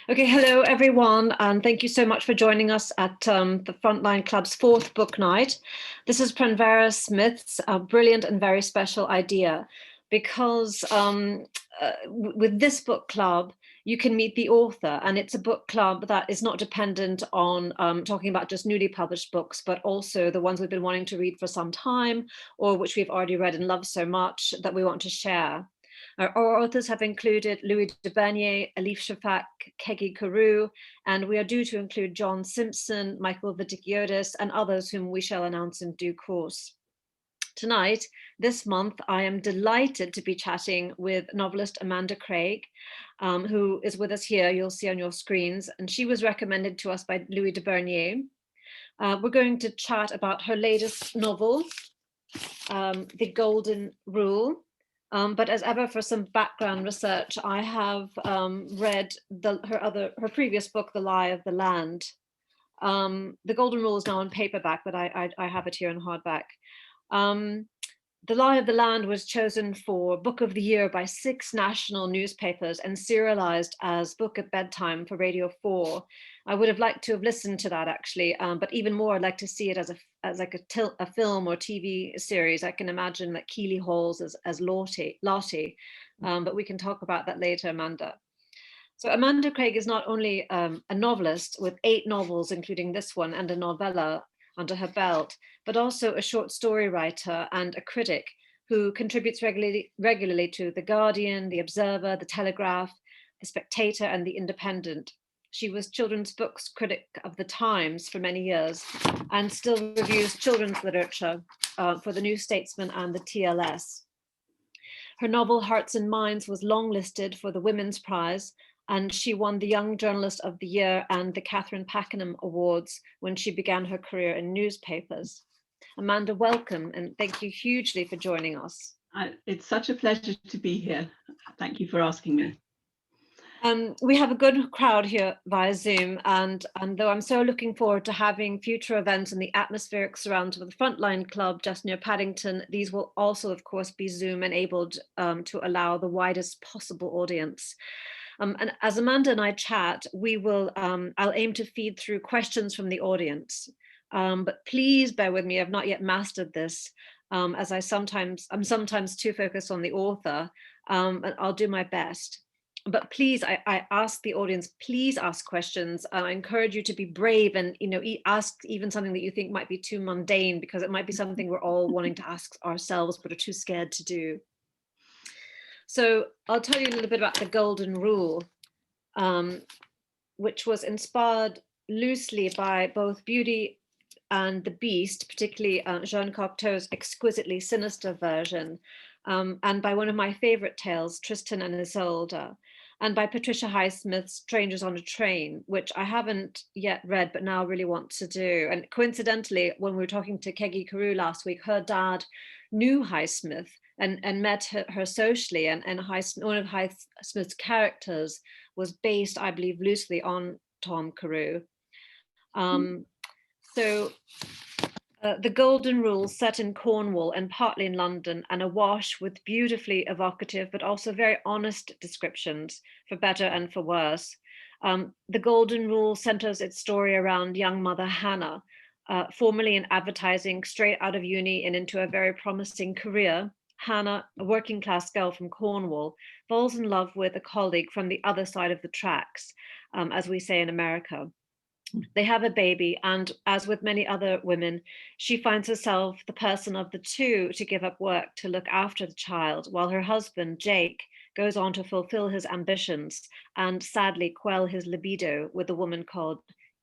Okay, hello everyone, and thank you so much for joining us at the Frontline Club's fourth book night. This is Prenvera Smith's brilliant and very special idea, because with this book club, you can meet the author, and it's a book club that is not dependent on talking about just newly published books, but also the ones we've been wanting to read for some time, or which we've already read and loved so much that we want to share. Our authors have included Louis de Bernier, Elif Shafak, Kegi Carew, and we are due to include John Simpson, Michael Vidikiodis, and others whom we shall announce in due course. Tonight, this month, I am delighted to be chatting with novelist Amanda Craig, who is with us here, you'll see on your screens, and she was recommended to us by Louis de Bernier. We're going to chat about her latest novel, The Golden Rule. But as ever, for some background research, I have read her previous book, The Lie of the Land. The Golden Rule is now on paperback, but I have it here in hardback. The Lie of the Land was chosen for Book of the Year by 6 national newspapers and serialized as Book at Bedtime for Radio 4. I would have liked to have listened to that actually, but even more, I'd like to see it as a film or TV series. I can imagine like Keeley Hawes as Lottie, but we can talk about that later, Amanda. So Amanda Craig is not only a novelist with 8 novels, including this one, and a novella under her belt, but also a short story writer and a critic who contributes regularly to The Guardian, The Observer, The Telegraph, The Spectator, and The Independent. She was children's books critic of The Times for many years and still reviews children's literature for The New Statesman and the TLS. Her novel Hearts and Minds was longlisted for the Women's Prize, and she won the Young Journalist of the Year and the Catherine Pakenham Awards when she began her career in newspapers. Amanda, welcome, and thank you hugely for joining us. It's such a pleasure to be here. Thank you for asking me. We have a good crowd here via Zoom, and though I'm so looking forward to having future events in the atmospheric surrounds of the Frontline Club just near Paddington, these will also, of course, be Zoom enabled to allow the widest possible audience. And as Amanda and I chat, I'll aim to feed through questions from the audience. But please bear with me, I've not yet mastered this, as I'm sometimes too focused on the author, and I'll do my best. But please, I ask the audience, please ask questions. I encourage you to be brave and ask even something that you think might be too mundane, because it might be something we're all wanting to ask ourselves but are too scared to do. So I'll tell you a little bit about The Golden Rule, which was inspired loosely by both Beauty and the Beast, particularly Jean Cocteau's exquisitely sinister version, and by one of my favorite tales, Tristan and Isolde, and by Patricia Highsmith's Strangers on a Train, which I haven't yet read, but now really want to do. And coincidentally, when we were talking to Kegi Carew last week, her dad knew Highsmith and met her socially, and one of Highsmith's characters was based, I believe, loosely on Tom Carew. The Golden Rule, set in Cornwall and partly in London, and awash with beautifully evocative but also very honest descriptions, for better and for worse. The Golden Rule centers its story around young mother Hannah, formerly in advertising, straight out of uni and into a very promising career. Hannah, a working class girl from Cornwall, falls in love with a colleague from the other side of the tracks, as we say in America. They have a baby, and as with many other women, she finds herself the person of the two to give up work to look after the child, while her husband, Jake, goes on to fulfill his ambitions and sadly quell his libido with a woman called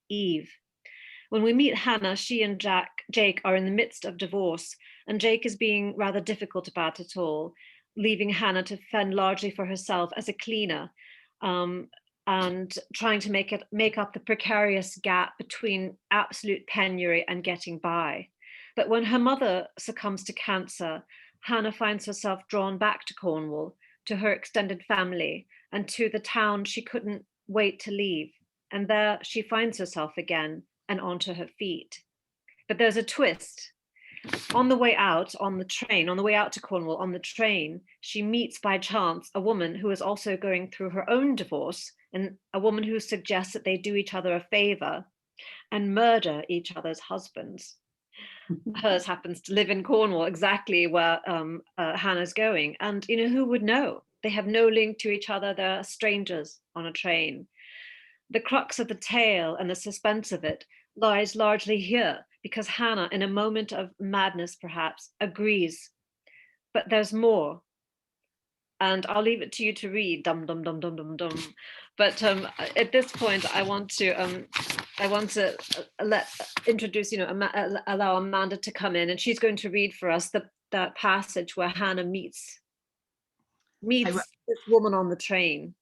Eve. When we meet Hannah, she and Jake are in the midst of divorce, and Jake is being rather difficult about it all, leaving Hannah to fend largely for herself as a cleaner, and trying to make up the precarious gap between absolute penury and getting by. But when her mother succumbs to cancer, Hannah finds herself drawn back to Cornwall, to her extended family, and to the town she couldn't wait to leave. And there she finds herself again and onto her feet. But there's a twist. On the way out on the train, on the way out to Cornwall on the train, she meets by chance a woman who is also going through her own divorce, and a woman who suggests that they do each other a favor and murder each other's husbands. Hers happens to live in Cornwall, exactly where Hannah's going. And, who would know? They have no link to each other. They're strangers on a train. The crux of the tale and the suspense of it lies largely here, because Hannah, in a moment of madness perhaps, agrees. But there's more. And I'll leave it to you to read, dum dum dum dum dum dum. But at this point, I want to introduce, allow Amanda to come in, and she's going to read for us that passage where Hannah meets this woman on the train.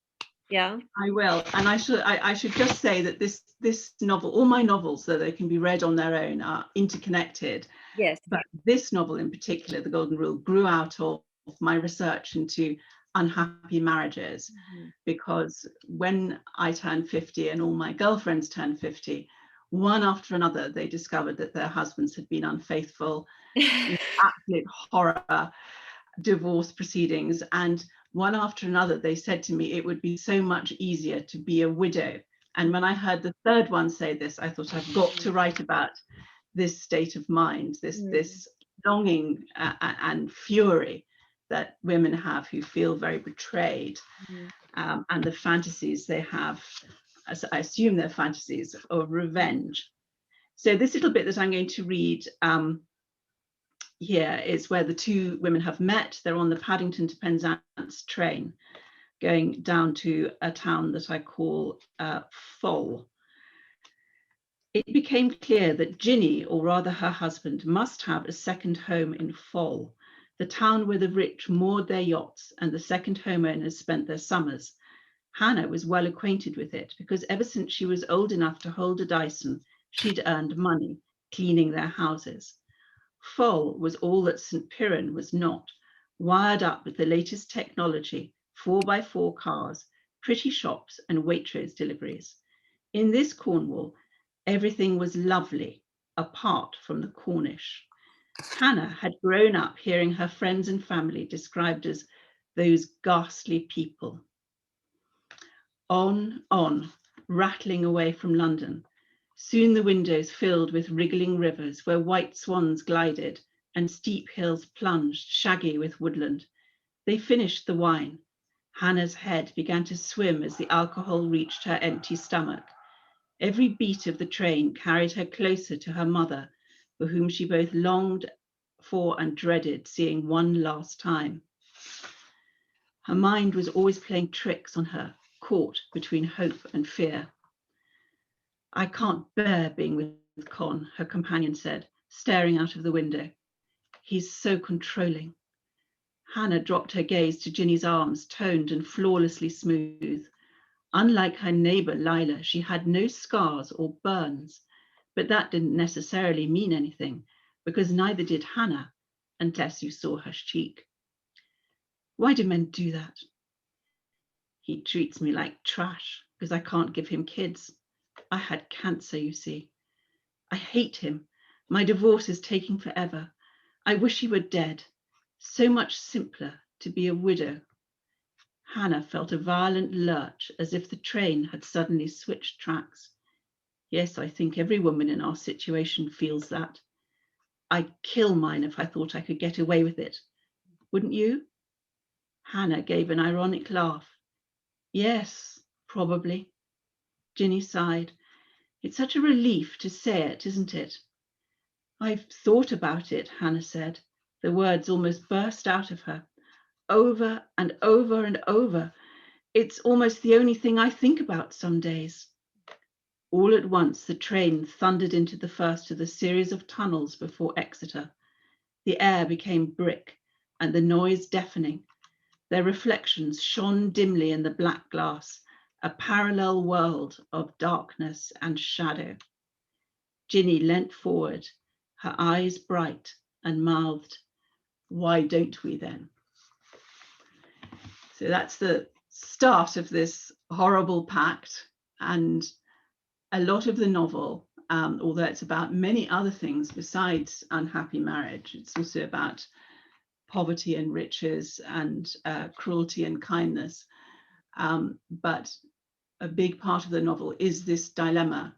Yeah, I will, and I should just say that this novel, all my novels, though they can be read on their own, are interconnected. Yes, but this novel in particular, The Golden Rule, grew out of my research into unhappy marriages, because when I turned 50 and all my girlfriends turned 50, one after another they discovered that their husbands had been unfaithful, absolute horror, divorce proceedings, and one after another they said to me it would be so much easier to be a widow. And when I heard the third one say this, I thought, I've got to write about this state of mind, this longing and fury that women have who feel very betrayed, and the fantasies they have, as I assume they're fantasies of revenge. So this little bit that I'm going to read here is where the two women have met. They're on the Paddington to Penzance train, going down to a town that I call Foll. It became clear that Jinni, or rather her husband, must have a second home in Foll, the town where the rich moored their yachts and the second homeowners spent their summers. Hannah was well acquainted with it, because ever since she was old enough to hold a Dyson, she'd earned money cleaning their houses. Foll was all that St. Piran was not, wired up with the latest technology, 4x4 cars, pretty shops and Waitrose deliveries. In this Cornwall, everything was lovely, apart from the Cornish. Hannah had grown up hearing her friends and family described as those ghastly people. On, rattling away from London. Soon the windows filled with wriggling rivers where white swans glided and steep hills plunged, shaggy with woodland. They finished the wine. Hannah's head began to swim as the alcohol reached her empty stomach. Every beat of the train carried her closer to her mother, for whom she both longed for and dreaded seeing one last time. Her mind was always playing tricks on her, caught between hope and fear. I can't bear being with Con, her companion said, staring out of the window. He's so controlling. Hannah dropped her gaze to Jinni's arms, toned and flawlessly smooth. Unlike her neighbour Lila, she had no scars or burns, but that didn't necessarily mean anything, because neither did Hannah, unless you saw her cheek. Why do men do that? He treats me like trash because I can't give him kids. I had cancer, you see. I hate him. My divorce is taking forever. I wish he were dead. So much simpler to be a widow. Hannah felt a violent lurch, as if the train had suddenly switched tracks. Yes, I think every woman in our situation feels that. I'd kill mine if I thought I could get away with it. Wouldn't you? Hannah gave an ironic laugh. Yes, probably. Jinni sighed. It's such a relief to say it, isn't it? I've thought about it, Hannah said. The words almost burst out of her. Over and over and over. It's almost the only thing I think about some days. All at once, the train thundered into the first of the series of tunnels before Exeter. The air became brick and the noise deafening. Their reflections shone dimly in the black glass, a parallel world of darkness and shadow. Jinni leant forward, her eyes bright, and mouthed, "Why don't we then?" So that's the start of this horrible pact, and a lot of the novel although it's about many other things besides unhappy marriage. It's also about poverty and riches and cruelty and kindness. But a big part of the novel is this dilemma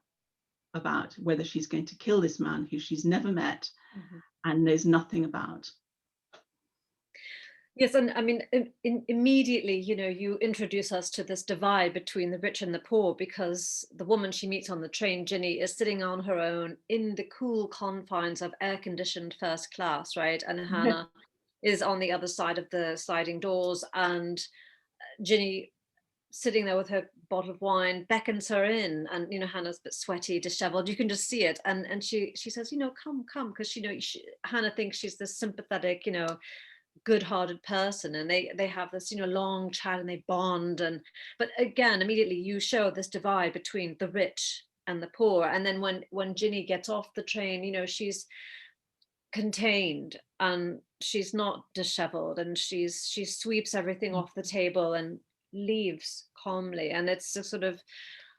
about whether she's going to kill this man who she's never met and knows nothing about. Yes, and I mean, immediately, you introduce us to this divide between the rich and the poor, because the woman she meets on the train, Jinni, is sitting on her own in the cool confines of air-conditioned first class, right? And Hannah is on the other side of the sliding doors, and Jinni, sitting there with her bottle of wine, beckons her in, and Hannah's a bit sweaty, disheveled. You can just see it, and she says, come, because Hannah thinks she's this sympathetic, good-hearted person, and they have this long chat, and they bond. But again, immediately you show this divide between the rich and the poor. And then when Jinni gets off the train, she's contained and she's not disheveled, and she sweeps everything off the table and leaves calmly. And it's a sort of,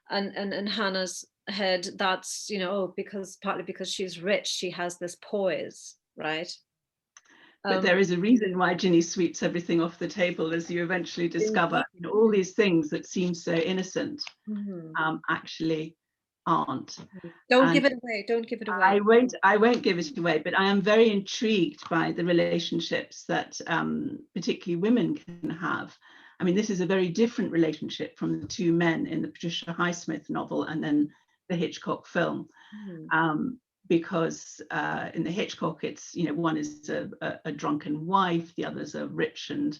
and Hannah's head, that's partly because she's rich, she has this poise, right? But there is a reason why Jinni sweeps everything off the table, as you eventually discover. All these things that seem so innocent actually aren't. Don't give it away. Don't give it away. I won't give it away, but I am very intrigued by the relationships that particularly women can have. I mean, this is a very different relationship from the two men in the Patricia Highsmith novel and then the Hitchcock film. Because in the Hitchcock, it's, one is a drunken wife, the other's a rich and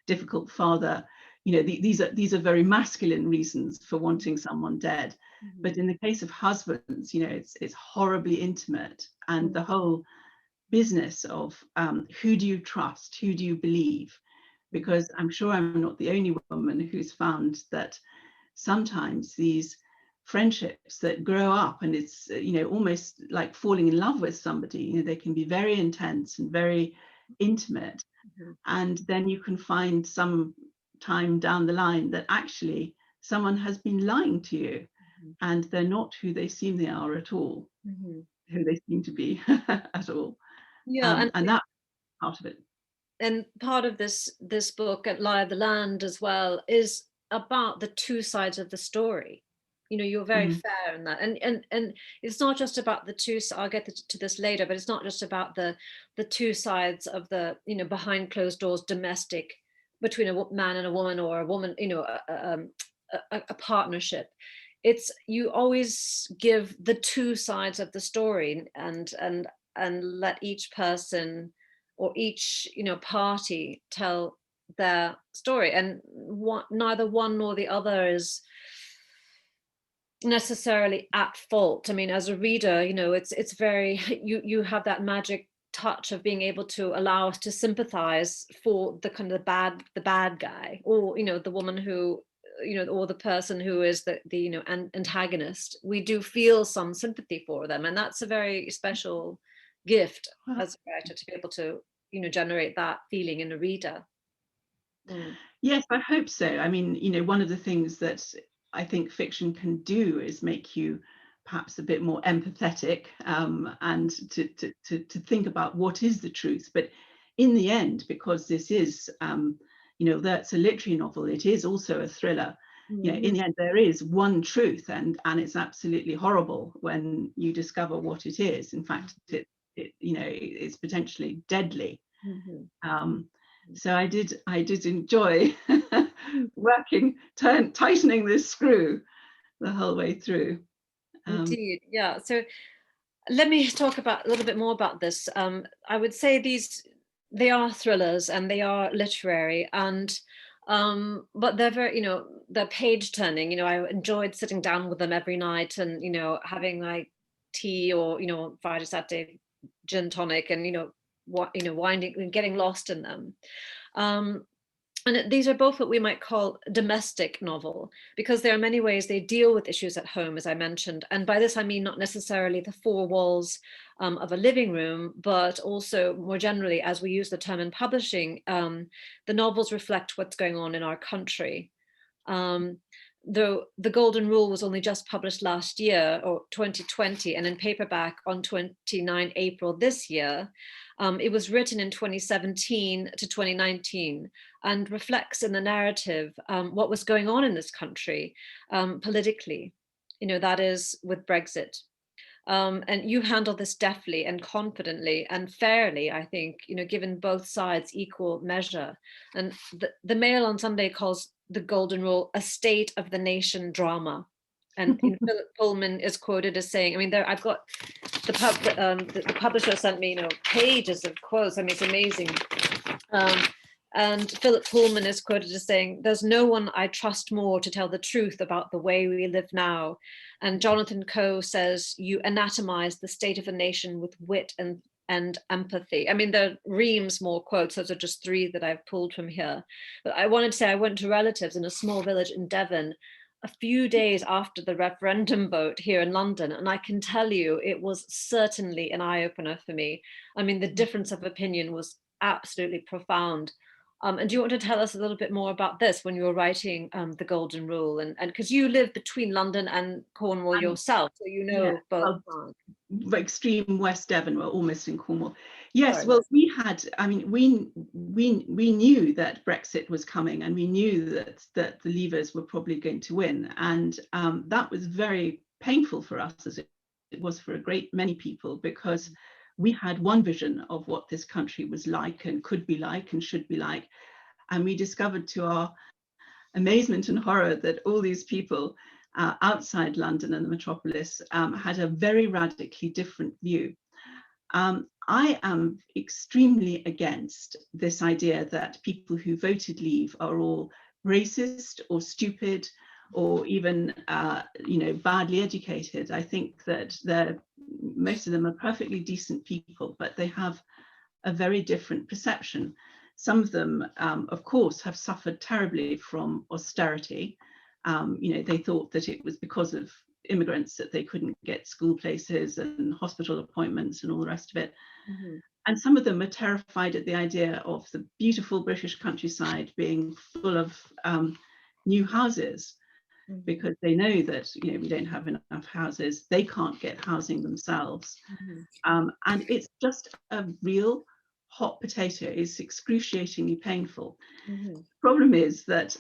difficult father. These are very masculine reasons for wanting someone dead. But in the case of husbands, it's horribly intimate, and the whole business of who do you trust, who do you believe? Because I'm sure I'm not the only woman who's found that sometimes these friendships that grow up, and it's almost like falling in love with somebody, they can be very intense and very intimate, and then you can find some time down the line that actually someone has been lying to you, and they're not who they seem they are at all, who they seem to be at all. And that's part of it. And part of this book, at Lie of the Land, as well, is about the two sides of the story. You're very fair in that, and it's not just about the two. I'll get to this later, but it's not just about the two sides of the behind closed doors domestic, between a man and a woman, or a woman, a partnership. It's, you always give the two sides of the story, and let each person or each party tell their story, and neither one nor the other is necessarily at fault. I mean, as a reader, it's very, you have that magic touch of being able to allow us to sympathize for the kind of the bad guy, or the woman who, or the person who is the antagonist. We do feel some sympathy for them, and that's a very special gift as a writer, to be able to generate that feeling in a reader. Yes, I hope so. I mean, one of the things that I think fiction can do is make you perhaps a bit more empathetic, and to think about what is the truth. But in the end, because this is, that's a literary novel, it is also a thriller. In the end, there is one truth, and it's absolutely horrible when you discover what it is. In fact, it's potentially deadly. So I did enjoy tightening this screw the whole way through. Indeed, yeah. So let me talk a little bit more about this. I would say they are thrillers and they are literary, and but they're very, they're page turning. I enjoyed sitting down with them every night, and having like tea, or Friday, Saturday gin tonic, and winding and getting lost in them. And these are both what we might call domestic novel, because there are many ways they deal with issues at home, as I mentioned. And by this, I mean not necessarily the four walls of a living room, but also more generally, as we use the term in publishing, the novels reflect what's going on in our country. though the Golden Rule was only just published last year, or 2020, and in paperback on 29 April this year, it was written in 2017 to 2019 and reflects in the narrative what was going on in this country politically, that is with Brexit. And you handle this deftly and confidently and fairly, I think, given both sides equal measure. And the Mail on Sunday calls the Golden Rule a state of the nation drama. And Philip Pullman is quoted as saying, I mean, I've got the publisher sent me, pages of quotes. I mean, it's amazing. And Philip Pullman is quoted as saying, "There's no one I trust more to tell the truth about the way we live now." And Jonathan Coe says, "You anatomize the state of a nation with wit and empathy." I mean, there are reams more quotes. Those are just 3 that I've pulled from here. But I wanted to say I went to relatives in a small village in Devon a few days after the referendum vote here in London. And I can tell you, it was certainly an eye-opener for me. I mean, the difference of opinion was absolutely profound. And do you want to tell us a little bit more about this when you were writing the Golden Rule? And because you live between London and Cornwall yourself, so both sides. Extreme West Devon, we're almost in Cornwall. Yes, Sorry. well, we knew that Brexit was coming, and we knew that the Leavers were probably going to win, and that was very painful for us, as it was for a great many people, because we had one vision of what this country was like and could be like and should be like. And we discovered to our amazement and horror that all these people outside London and the metropolis had a very radically different view. I am extremely against this idea that people who voted Leave are all racist or stupid or even badly educated. I think that most of them are perfectly decent people, but they have a very different perception. Some of them, of course, have suffered terribly from austerity. They thought that it was because of immigrants that they couldn't get school places and hospital appointments and all the rest of it. Mm-hmm. And some of them are terrified at the idea of the beautiful British countryside being full of new houses, because they know that we don't have enough houses. They can't get housing themselves. Mm-hmm. And it's just a real hot potato. It's excruciatingly painful. Mm-hmm. The problem is that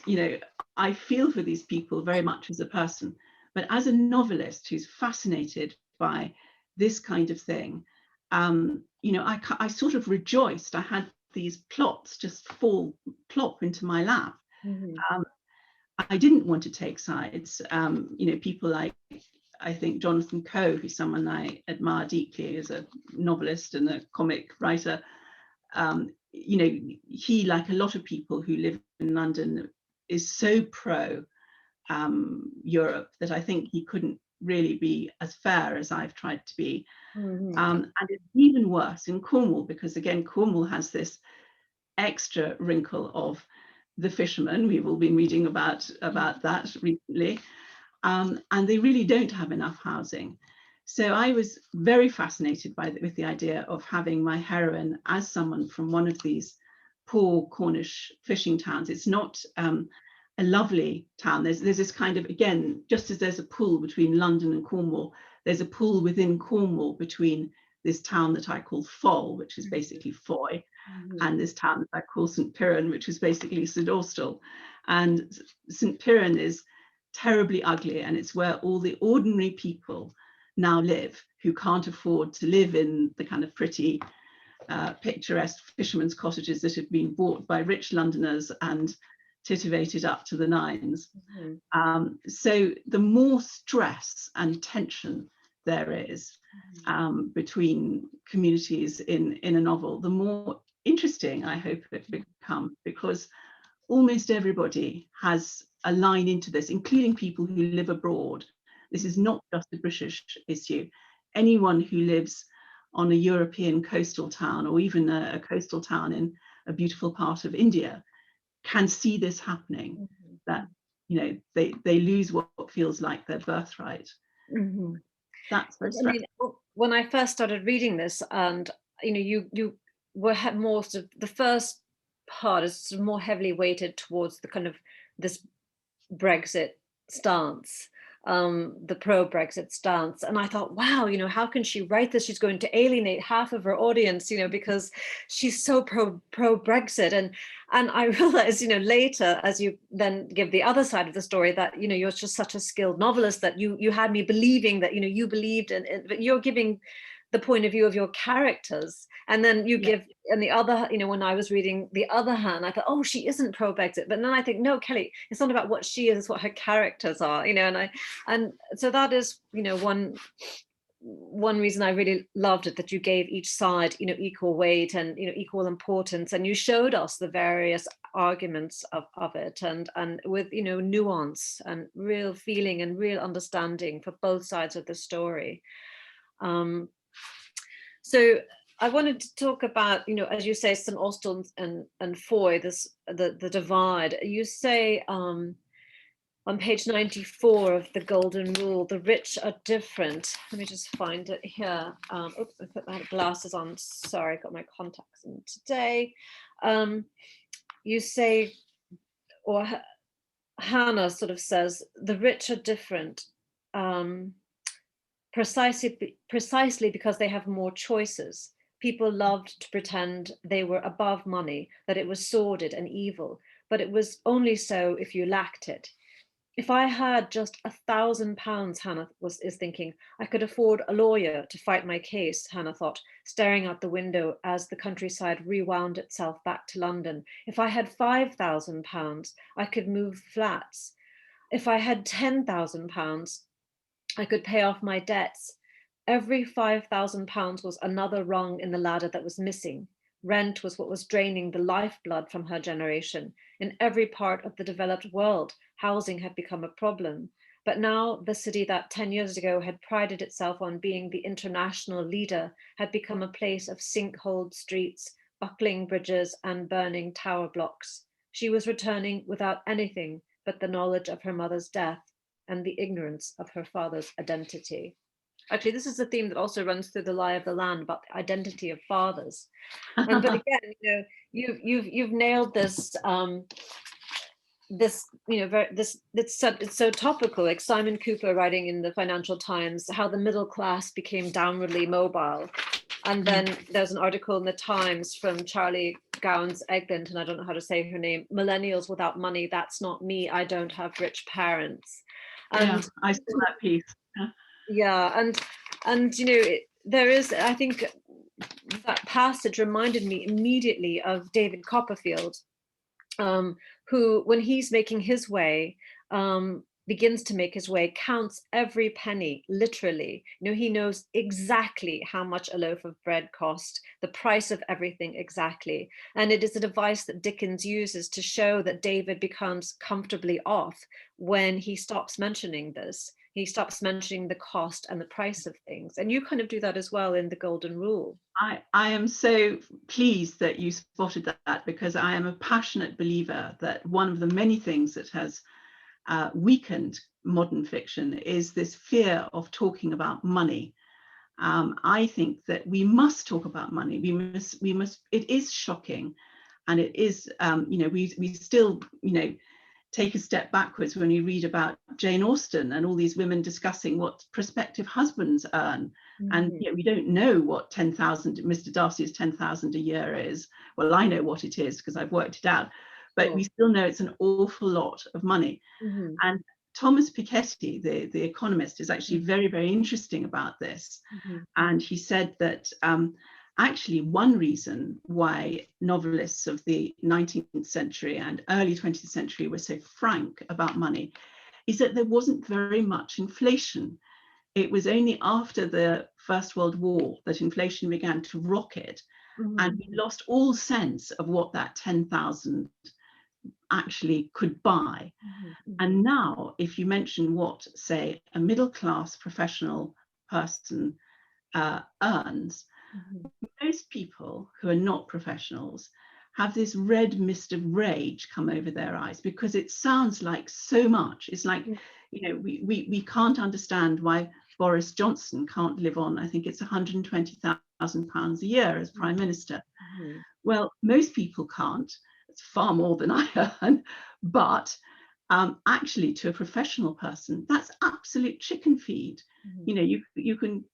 I feel for these people very much as a person, but as a novelist who's fascinated by this kind of thing, I sort of rejoiced. I had these plots just plop into my lap. Mm-hmm. I didn't want to take sides. People like, I think, Jonathan Coe, who's someone I admire deeply as a novelist and a comic writer, he, like a lot of people who live in London, is so pro Europe that I think he couldn't really be as fair as I've tried to be. Mm-hmm. And it's even worse in Cornwall, because again, Cornwall has this extra wrinkle of the fishermen. We've all been reading about that recently, and they really don't have enough housing. So I was very fascinated with the idea of having my heroine as someone from one of these poor Cornish fishing towns. It's not a lovely town. There's this kind of, again, just as there's a pull between London and Cornwall, there's a pull within Cornwall between this town that I call Foll, which is basically Foy, mm-hmm. and this town that I call St. Piran, which is basically St. Austell. And St. Piran is terribly ugly, and it's where all the ordinary people now live who can't afford to live in the kind of pretty, picturesque fishermen's cottages that have been bought by rich Londoners and titivated up to the nines. Mm-hmm. So the more stress and tension there is between communities in a novel, the more interesting I hope it becomes, because almost everybody has a line into this, including people who live abroad. This is not just a British issue. Anyone who lives on a European coastal town, or even a coastal town in a beautiful part of India, can see this happening, mm-hmm. that they lose what feels like their birthright. Mm-hmm. That's very stressful. I mean, when I first started reading this, and you were more sort of, the first part is sort of more heavily weighted towards the kind of this Brexit stance, the pro-Brexit stance. And I thought, wow, how can she write this? She's going to alienate half of her audience, because she's so pro-Brexit. And I realized, later, as you then give the other side of the story, that, you're just such a skilled novelist that you had me believing that, you believed in, but you're giving the point of view of your characters, and then you give, and the other, when I was reading the other hand, I thought, oh, she isn't pro-Brexit, but then I think, no, Kelly, it's not about what she is, it's what her characters are, and so that is, one reason I really loved it, that you gave each side, equal weight and, equal importance, and you showed us the various arguments of it, and with, nuance and real feeling and real understanding for both sides of the story. So I wanted to talk about, as you say, St. Austell and Foy, the divide. You say on page 94 of the Golden Rule, the rich are different. Let me just find it here. Oops, I put my glasses on. Sorry, I got my contacts in today. You say, or Hannah sort of says, the rich are different. Precisely because they have more choices. People loved to pretend they were above money, that it was sordid and evil, but it was only so if you lacked it. If I had just £1,000, Hannah is thinking, I could afford a lawyer to fight my case, Hannah thought, staring out the window as the countryside rewound itself back to London. If I had £5,000, I could move flats. If I had £10,000, I could pay off my debts. Every £5,000 was another rung in the ladder that was missing. Rent was what was draining the lifeblood from her generation. In every part of the developed world, housing had become a problem. But now the city that 10 years ago had prided itself on being the international leader had become a place of sinkholed streets, buckling bridges, and burning tower blocks. She was returning without anything but the knowledge of her mother's death and the ignorance of her father's identity. Actually, this is a theme that also runs through The Lie of the Land, about the identity of fathers. And but again, you've nailed this. It's so topical. Like Simon Cooper writing in the Financial Times, how the middle class became downwardly mobile. And then there's an article in the Times from Charlie Gowans Egland, and I don't know how to say her name, Millennials Without Money, That's Not Me, I Don't Have Rich Parents. And I saw that piece. And there is, I think that passage reminded me immediately of David Copperfield, who, when he's making his way, begins to make his way, counts every penny, literally. He knows exactly how much a loaf of bread cost, the price of everything exactly. And it is a device that Dickens uses to show that David becomes comfortably off when he stops mentioning this. He stops mentioning the cost and the price of things. And you kind of do that as well in the Golden Rule. I am so pleased that you spotted that, because I am a passionate believer that one of the many things that has weakened modern fiction is this fear of talking about money. I think that we must talk about money. We must. It is shocking, and it is. We still take a step backwards when you read about Jane Austen and all these women discussing what prospective husbands earn. And we don't know what 10,000, Mr. Darcy's 10,000 a year is. Well, I know what it is because I've worked it out, but we still know it's an awful lot of money. And Thomas Piketty, the economist, is actually very, very interesting about this. And he said that actually one reason why novelists of the 19th century and early 20th century were so frank about money is that there wasn't very much inflation. It was only after the First World War that inflation began to rocket, and we lost all sense of what that 10,000 actually could buy. And now, if you mention what, say, a middle-class professional person earns, most people who are not professionals have this red mist of rage come over their eyes, because it sounds like so much. It's like, we can't understand why Boris Johnson can't live on, I think it's £120,000 a year as Prime Minister. Well, most people can't. It's far more than I earn, but actually to a professional person, that's absolute chicken feed. You know, you can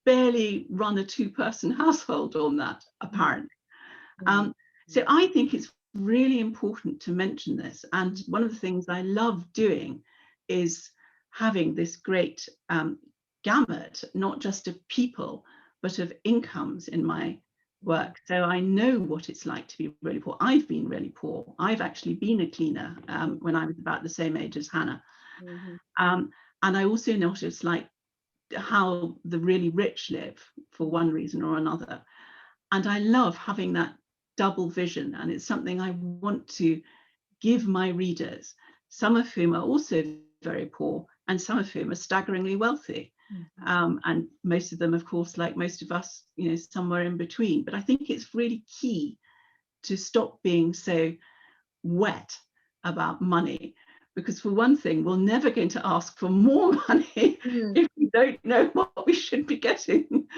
barely run a 2-person household on that, apparently. So I think it's really important to mention this. And one of the things I love doing is having this great gamut, not just of people, but of incomes in my work. So I know what it's like to be really poor. I've been really poor. I've actually been a cleaner when I was about the same age as Hannah. And I also know what it's like, how the really rich live for one reason or another. And I love having that double vision. And it's something I want to give my readers, some of whom are also very poor and some of whom are staggeringly wealthy. And most of them, of course, like most of us, you know, somewhere in between. But I think it's really key to stop being so wet about money, because for one thing, we're never going to ask for more money if we don't know what we should be getting.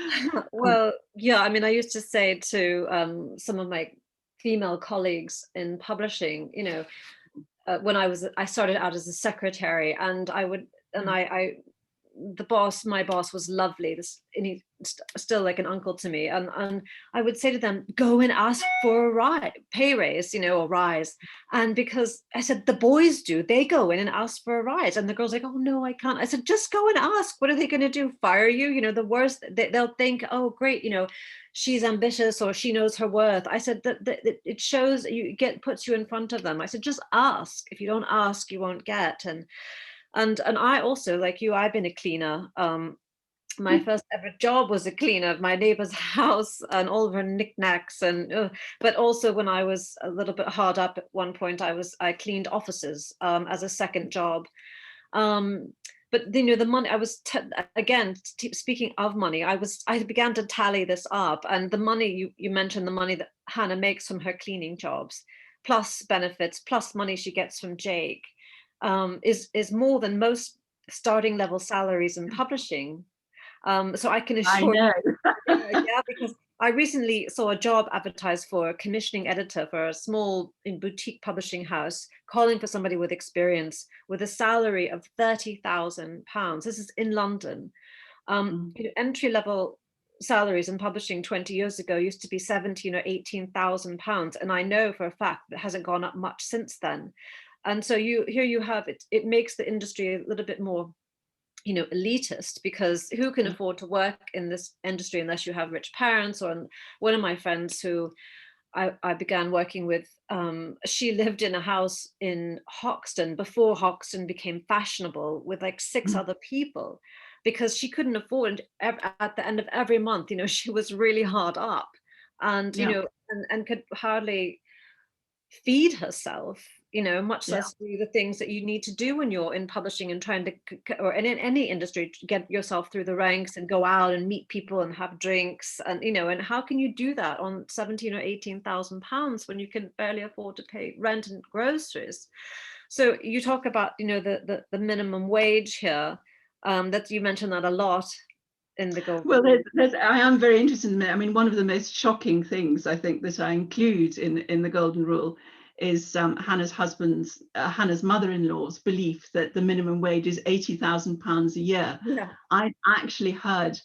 Well, yeah, I mean, I used to say to some of my female colleagues in publishing, you know, when I started out as a secretary, and my boss was lovely, and he's still like an uncle to me, and I would say to them, go and ask for a pay raise, you know, or rise. And because I said, the boys do, they go in and ask for a rise, and the girl's like, oh no, I can't. I said, just go and ask. What are they going to do, fire you? You know, the worst, they'll think, oh great, you know, she's ambitious or she knows her worth. I said that it shows, puts you in front of them. I said, just ask. If you don't ask, you won't get. And I also, like you, I've been a cleaner. My first ever job was a cleaner of my neighbor's house and all of her knickknacks. But also when I was a little bit hard up at one point, I cleaned offices as a second job. But you know, the money, I was speaking of money, I began to tally this up, and the money you mentioned, the money that Hannah makes from her cleaning jobs, plus benefits, plus money she gets from Jake, is more than most starting level salaries in publishing. So I can assure I know. yeah, because I recently saw a job advertised for a commissioning editor for a small boutique publishing house, calling for somebody with experience with a salary of £30,000. This is in London. You know, entry level salaries in publishing 20 years ago used to be 17 or 18,000 pounds, and I know for a fact that hasn't gone up much since then. And so here you have it. It makes the industry a little bit more, you know, elitist, because who can afford to work in this industry unless you have rich parents? Or one of my friends who I began working with, she lived in a house in Hoxton before Hoxton became fashionable, with like 6 other people, because she couldn't afford, at the end of every month, you know, she was really hard up, and you know, and could hardly feed herself, you know, much less do the things that you need to do when you're in publishing and trying to, or in any industry, to get yourself through the ranks and go out and meet people and have drinks. And you know, and how can you do that on 17 or 18,000 pounds when you can barely afford to pay rent and groceries? So you talk about, you know, the minimum wage here, that you mentioned that a lot in the Golden Well, Rule. I am very interested in it. I mean, one of the most shocking things I think that I include in the Golden Rule is Hannah's mother-in-law's belief that the minimum wage is £80,000 a year. Yeah. I've actually heard,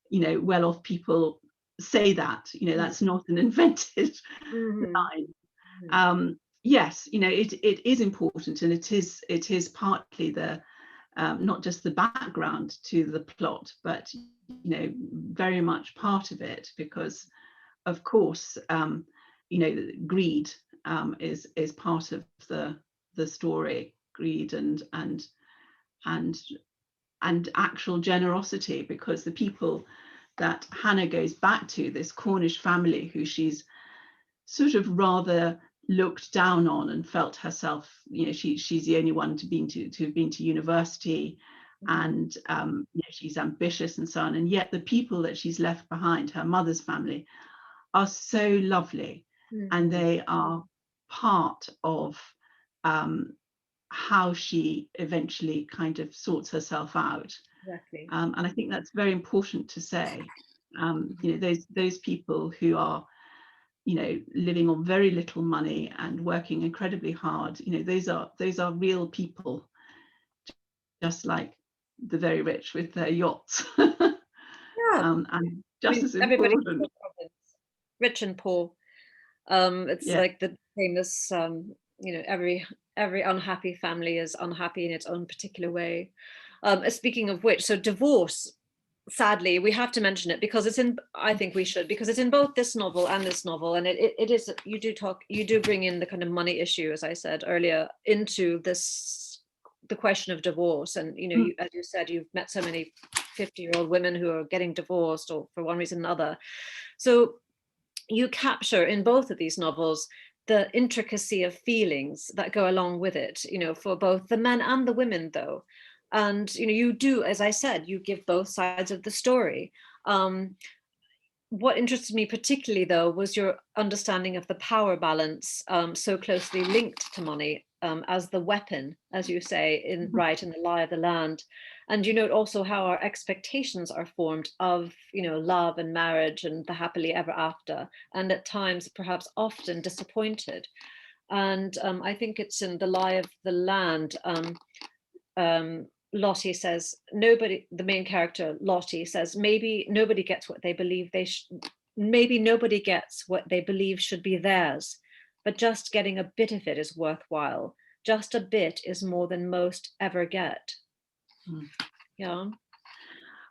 you know, well-off people say that. You know, that's not an invented line. Yes, you know, it is important, and it is partly the not just the background to the plot, but you know, very much part of it, because of course, you know, greed is part of the story, greed and actual generosity, because the people that Hannah goes back to, this Cornish family who she's sort of rather looked down on and felt herself, you know, she's the only one to have been to university, and you know, she's ambitious and so on, and yet the people that she's left behind, her mother's family, are so lovely, and they are part of how she eventually kind of sorts herself out. Exactly. And I think that's very important to say. You know, those people who are you know, living on very little money and working incredibly hard. You know, those are real people, just like the very rich with their yachts. Yeah, And I just mean, as everybody has important. their problems, rich and poor. It's Yeah. like the famous, you know, every unhappy family is unhappy in its own particular way. Speaking of which, so divorce, sadly, we have to mention it because it's in, I think we should, because it's in both this novel and this novel. And it is, you do bring in the kind of money issue, as I said earlier, into this, the question of divorce. And, you know, Mm. as you said, you've met so many 50-year-old women who are getting divorced or for one reason or another. So you capture in both of these novels the intricacy of feelings that go along with it, you know, for both the men and the women, though. And, you know, you do, as I said, you give both sides of the story. What interested me particularly, though, was your understanding of the power balance, so closely linked to money, as the weapon, as you say, in Right in the Lie of the Land. And you note also how our expectations are formed of, you know, love and marriage and the happily ever after, and at times perhaps often disappointed. And I think it's in The Lie of the Land. Lottie says, nobody, the main character Lottie says, maybe nobody gets what they believe maybe nobody gets what they believe should be theirs, but just getting a bit of it is worthwhile. Just a bit is more than most ever get. Mm. Yeah.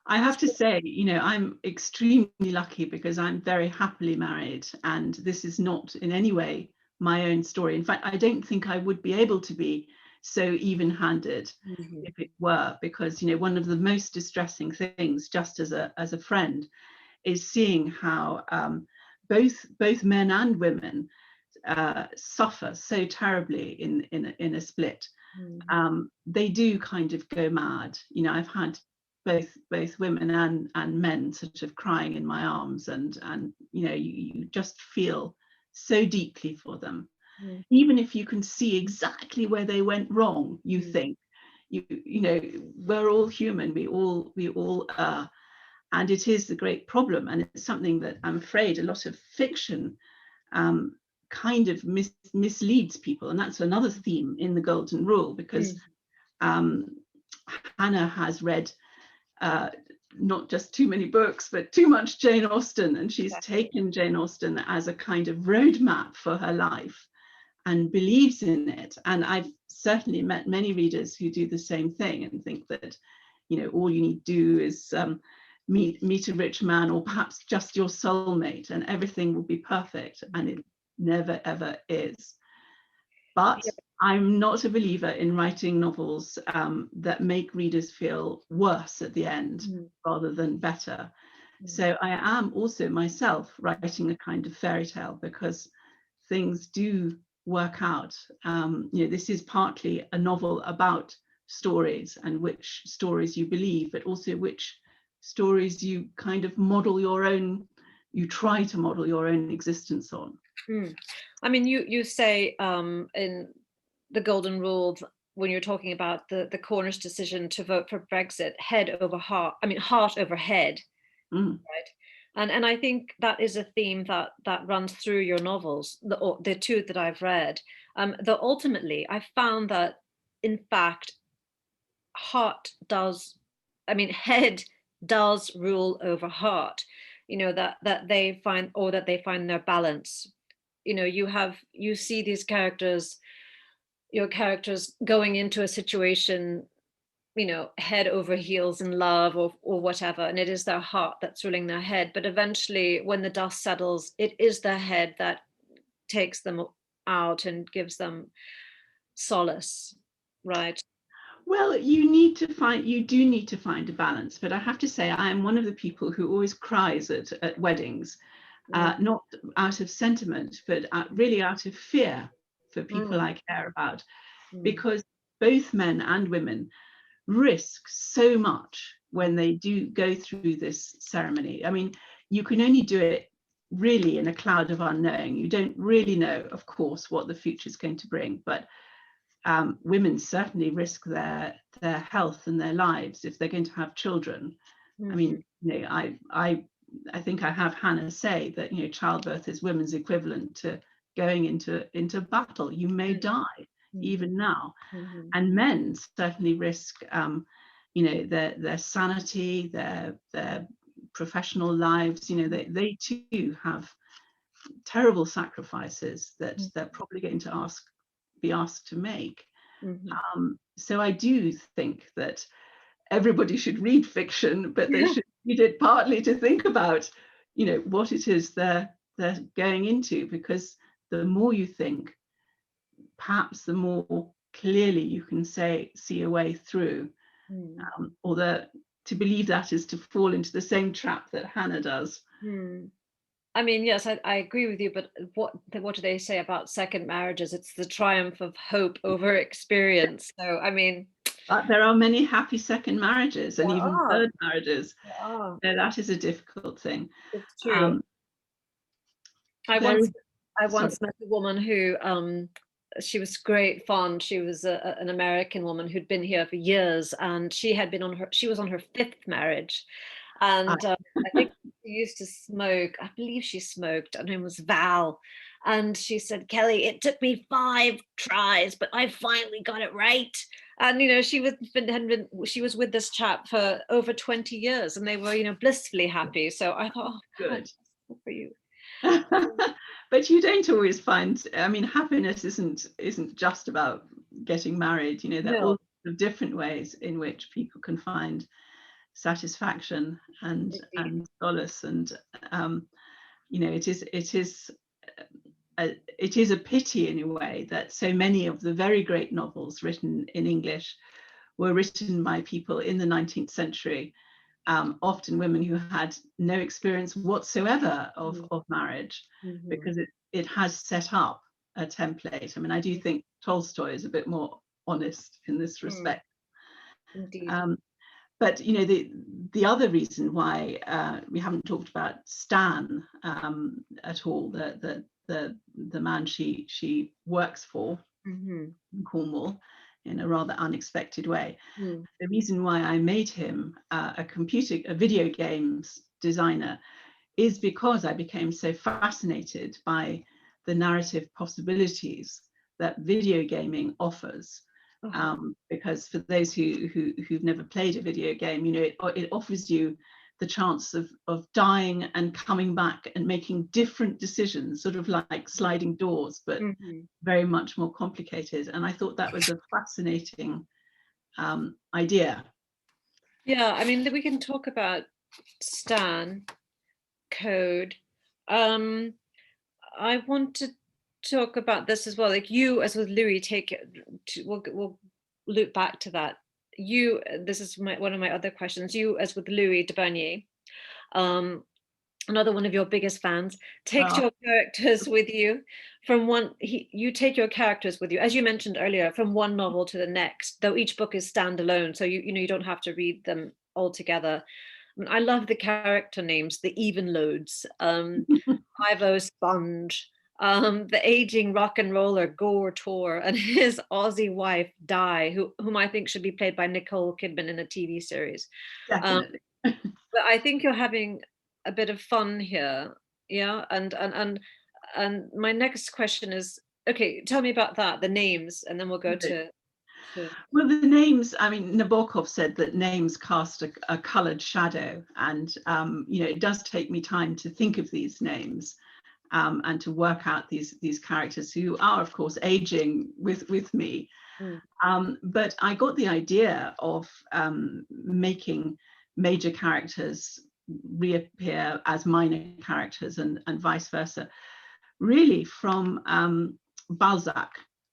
I have to say, you know, I'm extremely lucky because I'm very happily married, and this is not in any way my own story. In fact, I don't think I would be able to be so even-handed if it were, because, you know, one of the most distressing things, just as a friend, is seeing how both men and women suffer so terribly in a split. They do kind of go mad. You know, I've had both women and men sort of crying in my arms, and you know, you just feel so deeply for them. Even if you can see exactly where they went wrong, you think, you know, we're all human, we all and it is the great problem, and it's something that I'm afraid a lot of fiction kind of misleads people, and that's another theme in The Golden Rule, because Hannah has read not just too many books, but too much Jane Austen, and she's taken Jane Austen as a kind of roadmap for her life and believes in it. And I've certainly met many readers who do the same thing and think that, you know, all you need to do is meet a rich man, or perhaps just your soulmate, and everything will be perfect. And it never ever is. But I'm not a believer in writing novels that make readers feel worse at the end rather than better. So I am also myself writing a kind of fairy tale, because things do work out. You know, this is partly a novel about stories and which stories you believe, but also which stories you kind of model your own, you try to model your own existence on. I mean, you say in The Golden Rule, when you're talking about the Cornish decision to vote for Brexit, head over heart, I mean, heart over head, right? And I think that is a theme that runs through your novels, the two that I've read. Though ultimately, I found that, in fact, head does rule over heart. You know, that they find their balance. You know, you see these characters, your characters going into a situation, you know, head over heels in love or whatever, and it is their heart that's ruling their head. But eventually, when the dust settles, it is their head that takes them out and gives them solace, right? Well, you do need to find a balance, but I have to say I am one of the people who always cries at weddings, not out of sentiment, but really out of fear for people I care about, because both men and women risk so much when they do go through this ceremony. I mean, you can only do it really in a cloud of unknowing. You don't really know, of course, what the future is going to bring, but women certainly risk their health and their lives if they're going to have children. I mean, you know, I I think I have Hannah say that, you know, childbirth is women's equivalent to going into battle. You may die even now. And men certainly risk, you know, their sanity, their professional lives. You know, they too have terrible sacrifices that they're probably going to be asked to make. So I do think that everybody should read fiction, but they should read it partly to think about, you know, what it is they're going into, because the more you think, perhaps the more clearly you can see a way through. Although to believe that is to fall into the same trap that Hannah does. I mean, yes, I agree with you, but what do they say about second marriages? It's the triumph of hope over experience. So, I mean, but there are many happy second marriages and even third marriages. So that is a difficult thing. It's true. I once met a woman who she was great fun. She was an American woman who'd been here for years, and she was on her 5th marriage. And I think she used to smoke. I believe she smoked. Her name was Val. And she said, Kelly, it took me 5 tries, but I finally got it right. And, you know, she was with this chap for over 20 years, and they were, you know, blissfully happy. So I thought, oh, good for you. But you don't always find, I mean, happiness isn't just about getting married. You know, there are all different ways in which people can find satisfaction and solace, and you know, it is a pity in a way that so many of the very great novels written in English were written by people in the 19th century, often women who had no experience whatsoever of marriage, because it has set up a template. I mean, I do think Tolstoy is a bit more honest in this respect. Indeed. But you know, the other reason why we haven't talked about Stan at all, the man she works for in Cornwall in a rather unexpected way. The reason why I made him a video games designer is because I became so fascinated by the narrative possibilities that video gaming offers. Because for those who've never played a video game, you know, it offers you the chance of dying and coming back and making different decisions, sort of like sliding doors, but very much more complicated. And I thought that was a fascinating idea. Yeah, I mean, we can talk about Stan code. I want to talk about this as well. Like you, as with Louis, we'll loop back to that. You, this is one of my other questions. You, as with Louis de Bernier, another one of your biggest fans, takes your characters with you you take your characters with you, as you mentioned earlier, from one novel to the next, though each book is standalone, so you know, you don't have to read them all together. I mean, I love the character names, the even loads, Ivo Sponge, the aging rock and roller Gore Tor, and his Aussie wife Di, whom I think should be played by Nicole Kidman in a TV series. Definitely. But I think you're having a bit of fun here, yeah. And my next question is, okay, tell me about that, the names, and then we'll go to. Well, the names, I mean, Nabokov said that names cast a coloured shadow, and you know, it does take me time to think of these names. And to work out these characters who are, of course, aging with me. But I got the idea of making major characters reappear as minor characters and vice versa, really from Balzac,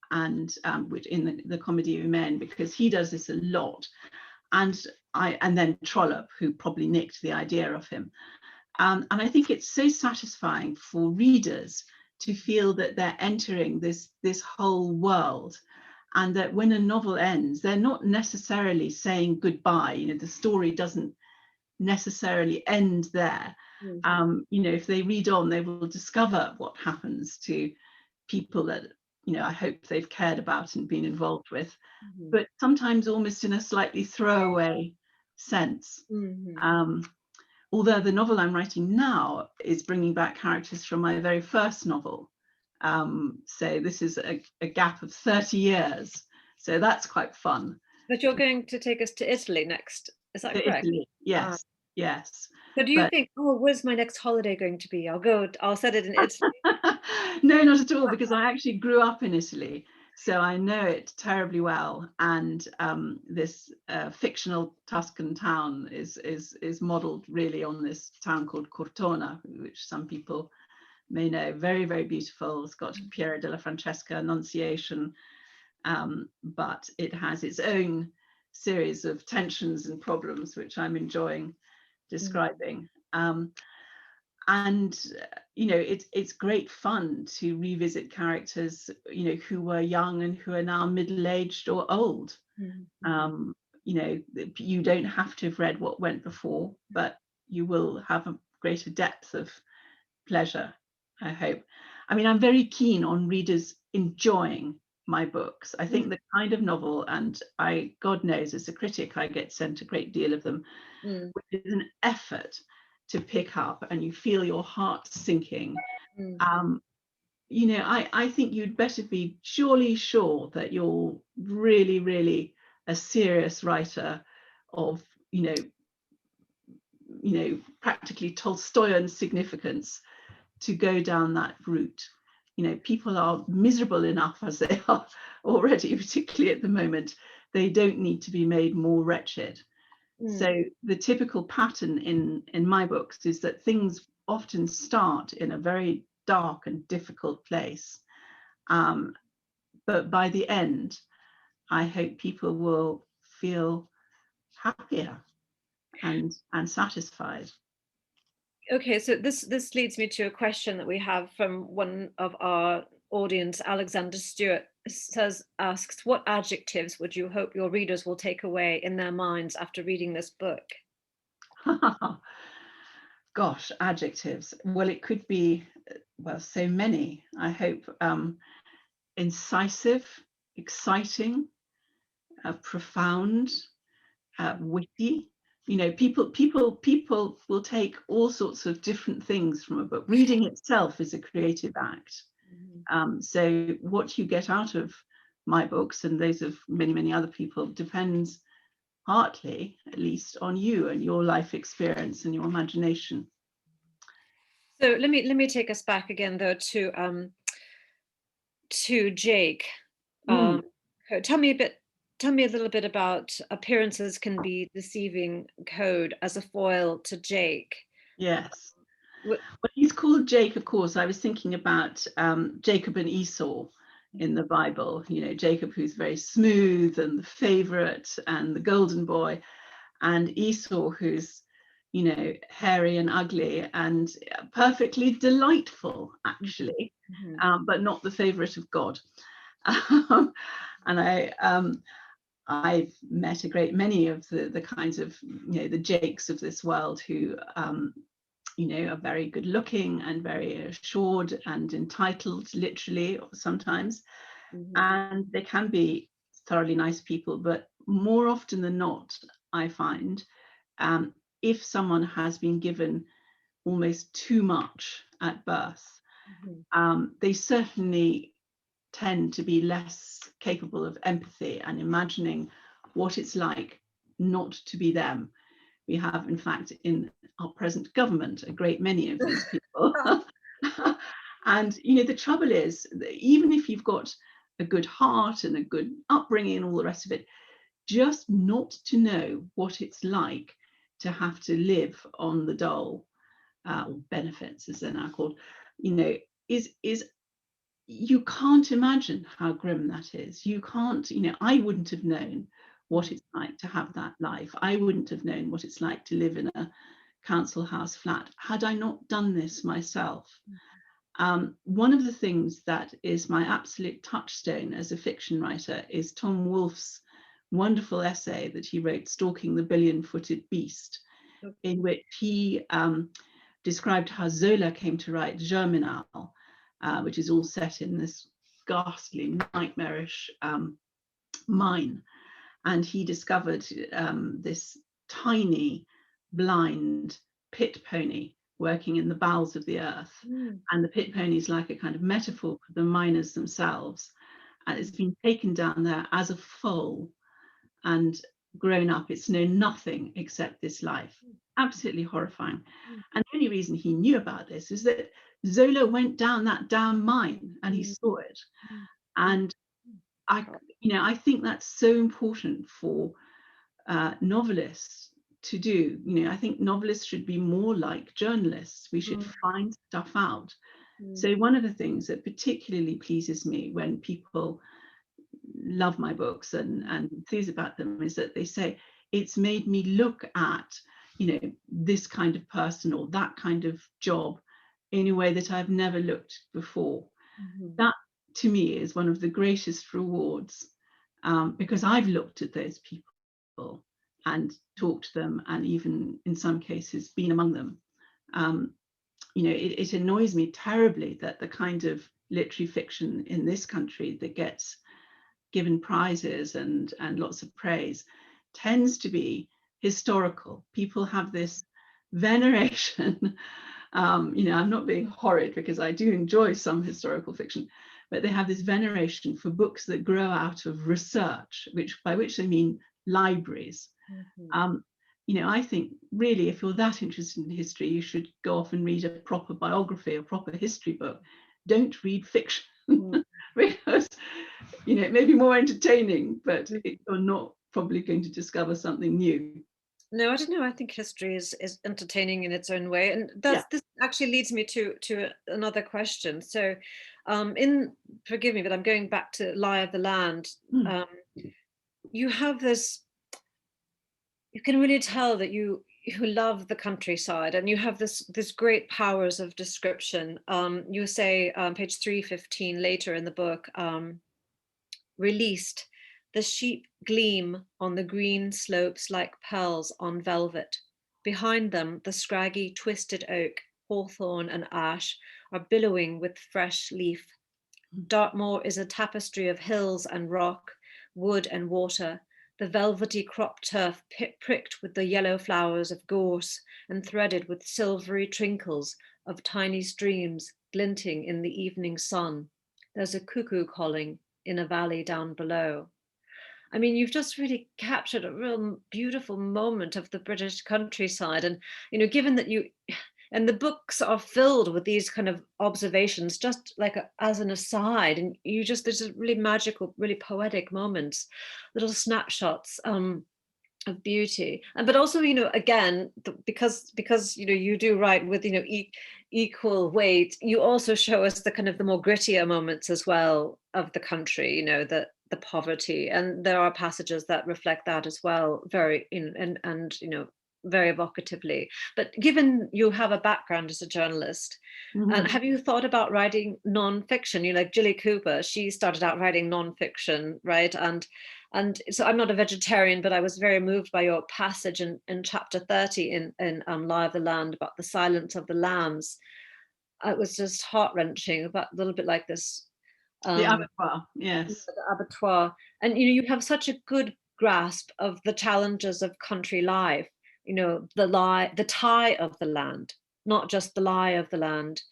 and which in the Comédie Humaine, because he does this a lot, and then Trollope, who probably nicked the idea of him. And I think it's so satisfying for readers to feel that they're entering this whole world, and that when a novel ends, they're not necessarily saying goodbye. You know, the story doesn't necessarily end there. You know, if they read on, they will discover what happens to people that, you know, I hope they've cared about and been involved with, but sometimes almost in a slightly throwaway sense. although the novel I'm writing now is bringing back characters from my very first novel. So this is a gap of 30 years. So that's quite fun. But you're going to take us to Italy next, is that To correct? Italy, yes, yes. So do you But think, oh, where's my next holiday going to be? I'll set it in Italy. no, not at all, because I actually grew up in Italy, so I know it terribly well. And this fictional Tuscan town is modelled really on this town called Cortona, which some people may know. Very, very beautiful. It's got Piero della Francesca Annunciation, but it has its own series of tensions and problems, which I'm enjoying describing. And it's great fun to revisit characters who were young and who are now middle-aged or old. You don't have to have read what went before, but you will have a greater depth of pleasure, I hope. I mean, I'm very keen on readers enjoying my books. I think the kind of novel, and God knows as a critic I get sent a great deal of them, which is an effort to pick up and you feel your heart sinking. I think you'd better be surely sure that you're really, really a serious writer of, practically Tolstoyan significance to go down that route. People are miserable enough as they are already, particularly at the moment. They don't need to be made more wretched. So the typical pattern in my books is that things often start in a very dark and difficult place. But by the end, I hope people will feel happier and satisfied. Okay, so this leads me to a question that we have from one of our audience. Alexander Stewart asks, what adjectives would you hope your readers will take away in their minds after reading this book? Gosh, adjectives. Well, it could be, so many. I hope incisive, exciting, profound, witty. People will take all sorts of different things from a book. Reading itself is a creative act. So what you get out of my books and those of many, many other people depends partly, at least, on you and your life experience and your imagination. So let me take us back again, though, to Jake. Tell me a little bit about appearances can be deceiving code as a foil to Jake. Yes. Well, he's called Jake, of course. I was thinking about Jacob and Esau in the Bible. Jacob, who's very smooth and the favorite and the golden boy, and Esau, who's hairy and ugly and perfectly delightful, actually, but not the favorite of God. And I've met a great many of the kinds of the Jakes of this world who are very good looking and very assured and entitled, literally, sometimes. And they can be thoroughly nice people, but more often than not, I find, if someone has been given almost too much at birth, they certainly tend to be less capable of empathy and imagining what it's like not to be them. We have, in fact, in our present government, a great many of these people. And, the trouble is, even if you've got a good heart and a good upbringing and all the rest of it, just not to know what it's like to have to live on the dole, or benefits, as they're now called, is you can't imagine how grim that is. You can't, I wouldn't have known what it's like to have that life. I wouldn't have known what it's like to live in a council house flat had I not done this myself. One of the things that is my absolute touchstone as a fiction writer is Tom Wolfe's wonderful essay that he wrote, Stalking the Billion-Footed Beast, in which he described how Zola came to write Germinal, which is all set in this ghastly, nightmarish mine. And he discovered this tiny, blind pit pony working in the bowels of the earth. And the pit pony is like a kind of metaphor for the miners themselves. And it's been taken down there as a foal and grown up. It's known nothing except this life. Absolutely horrifying. And the only reason he knew about this is that Zola went down that damn mine and he saw it. And I think that's so important for novelists to do. I think novelists should be more like journalists. We should find stuff out. So one of the things that particularly pleases me when people love my books and enthuse about them is that they say it's made me look at this kind of person or that kind of job in a way that I've never looked before. That to me is one of the greatest rewards, because I've looked at those people and talked to them and even in some cases been among them. It annoys me terribly that the kind of literary fiction in this country that gets given prizes and lots of praise tends to be historical. People have this veneration. I'm not being horrid because I do enjoy some historical fiction, but they have this veneration for books that grow out of research, by which they mean libraries. I think really, if you're that interested in history, you should go off and read a proper biography, a proper history book. Don't read fiction because it may be more entertaining, but you're not probably going to discover something new. No, I don't know. I think history is entertaining in its own way, and this actually leads me to another question. So, forgive me, but I'm going back to Lie of the Land. You have this. You can really tell that you love the countryside, and you have this great powers of description. You say page 315 later in the book, released. The sheep gleam on the green slopes like pearls on velvet. Behind them, the scraggy, twisted oak, hawthorn, and ash are billowing with fresh leaf. Dartmoor is a tapestry of hills and rock, wood and water, the velvety crop turf pricked with the yellow flowers of gorse and threaded with silvery trinkles of tiny streams glinting in the evening sun. There's a cuckoo calling in a valley down below. I mean, you've just really captured a real beautiful moment of the British countryside. And, given that and the books are filled with these kind of observations, just like as an aside, and there's a really magical, really poetic moments, little snapshots of beauty. But also, again, because you do write with, equal weight, you also show us the kind of the more grittier moments as well of the country, the poverty, and there are passages that reflect that as well, very very evocatively. But given you have a background as a journalist, and have you thought about writing non-fiction? Like Gilly Cooper, she started out writing non-fiction, right? And so I'm not a vegetarian, but I was very moved by your passage in chapter 30 in Lie of the Land about the silence of the lambs. It was just heart-wrenching, about a little bit like this. The abattoir, yes. The abattoir. And you have such a good grasp of the challenges of country life, the tie of the land, not just the lie of the land.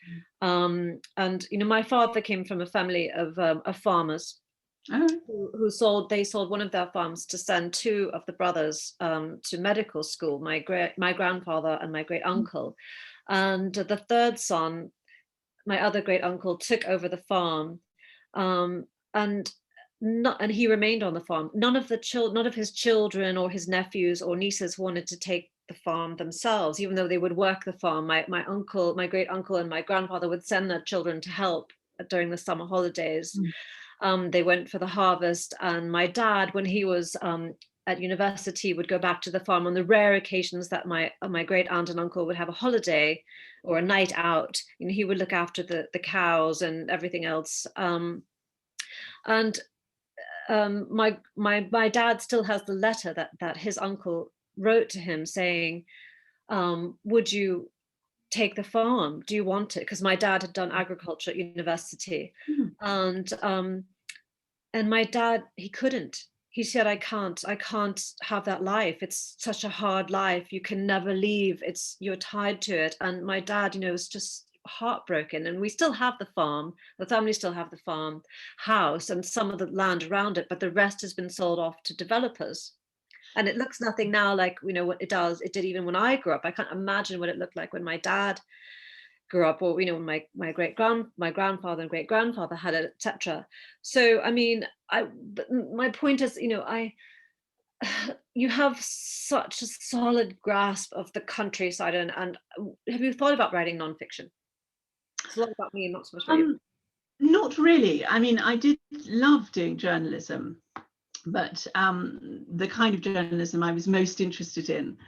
And my father came from a family of farmers who sold one of their farms to send two of the brothers to medical school, my grandfather and my great uncle. And the third son, my other great uncle, took over the farm. And he remained on the farm. None of his children or his nephews or nieces wanted to take the farm themselves, even though they would work the farm. My great uncle and my grandfather would send their children to help during the summer holidays. They went for the harvest, and my dad, when he was at university, would go back to the farm on the rare occasions that my great aunt and uncle would have a holiday or a night out. He would look after the cows and everything else. My dad still has the letter that his uncle wrote to him saying, would you take the farm? Do you want it? Because my dad had done agriculture at university. And my dad, he couldn't. he said, I can't have that life. It's such a hard life. You can never leave. You're tied to it. And my dad, was just heartbroken. And we still have the farm. The family still have the farm house and some of the land around it, but the rest has been sold off to developers. And it looks nothing now like, what it did even when I grew up. I can't imagine what it looked like when my dad grew up, or my grandfather and great grandfather had it, etc. So I mean, but my point is, you have such a solid grasp of the countryside, and have you thought about writing nonfiction? It's a lot about me and not so much about you. Not really. I mean, I did love doing journalism, but the kind of journalism I was most interested in,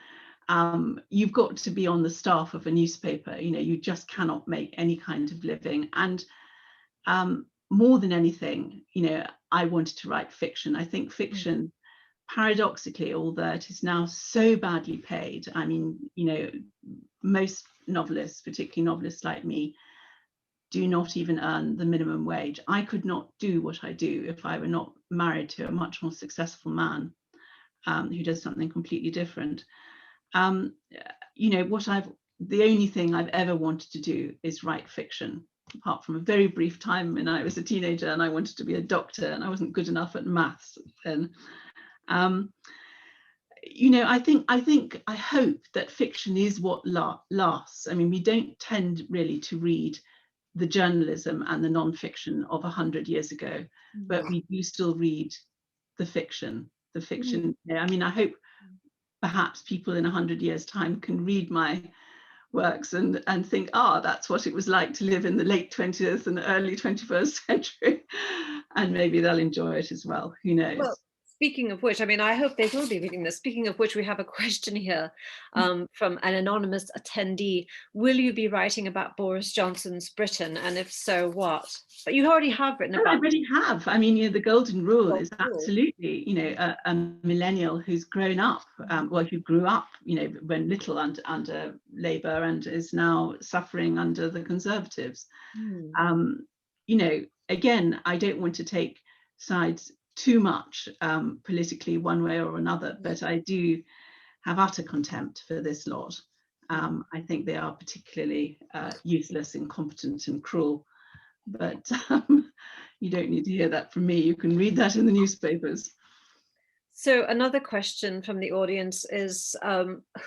you've got to be on the staff of a newspaper. You just cannot make any kind of living. And more than anything, I wanted to write fiction. I think fiction, paradoxically, although it is now so badly paid, I mean, most novelists, particularly novelists like me, do not even earn the minimum wage. I could not do what I do if I were not married to a much more successful man who does something completely different. The only thing I've ever wanted to do is write fiction, apart from a very brief time when I was a teenager and I wanted to be a doctor and I wasn't good enough at maths then. I hope that fiction is what lasts. I mean, we don't tend really to read the journalism and the non-fiction of 100 years ago, but we do still read the fiction. I mean, I hope perhaps people in 100 years' time can read my works and think, that's what it was like to live in the late 20th and early 21st century, and maybe they'll enjoy it as well. Who knows? Well, speaking of which, I mean, I hope they will be reading this. Speaking of which, we have a question here from an anonymous attendee. Will you be writing about Boris Johnson's Britain? And if so, what? But you already have written about. I already have. I mean, the golden rule is absolutely, a millennial who's grown up, who grew up, when little under Labour and is now suffering under the Conservatives. Again, I don't want to take sides too much politically one way or another, but I do have utter contempt for this lot. I think they are particularly useless, incompetent and cruel, but you don't need to hear that from me. You can read that in the newspapers. So another question from the audience is,